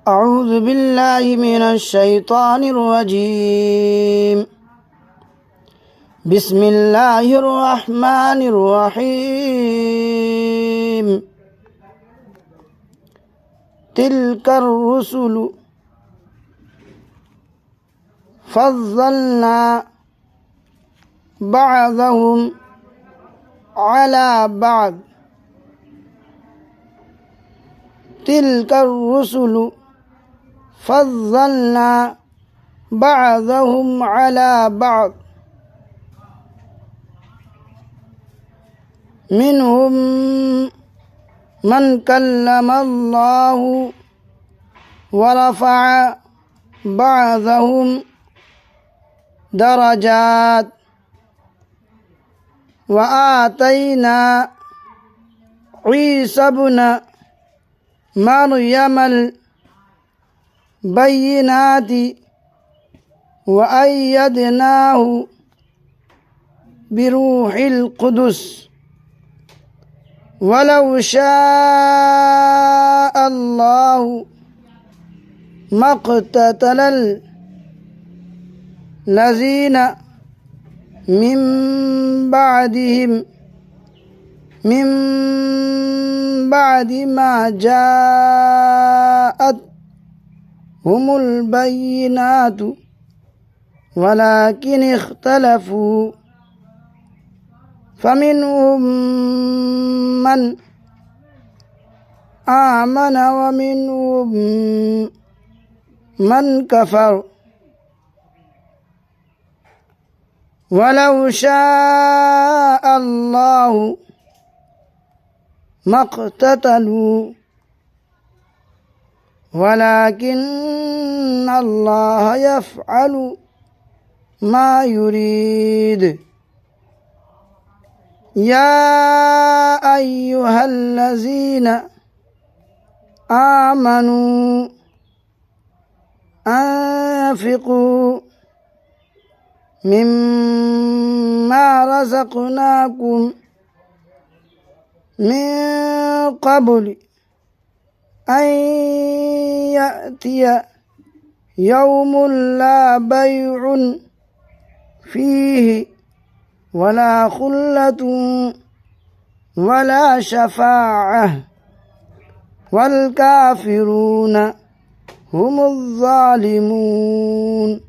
أعوذ بالله من الشيطان الرجيم. بسم الله الرحمن الرحيم. تلك الرسل فضلنا بعضهم على بعض. تلك الرسل فضلنا بعضهم على بعض. منهم من كلم الله ورفع بعضهم درجات وآتينا عيسى ابن مريم البينات وأيدناه بروح القدس ولو شاء الله ما اقتتل الذين من بعد ما جاءتهم البينات ولكن اختلفوا فمنهم من آمن ومنهم من كفر ولو شاء الله ما اقتتلوا ولكن الله يفعل ما يريد. يا أيها الذين آمنوا أنفقوا مما رزقناكم من قبل أن يأتي يوم لا بيع فيه ولا خلة ولا شفاعة والكافرون هم الظالمون.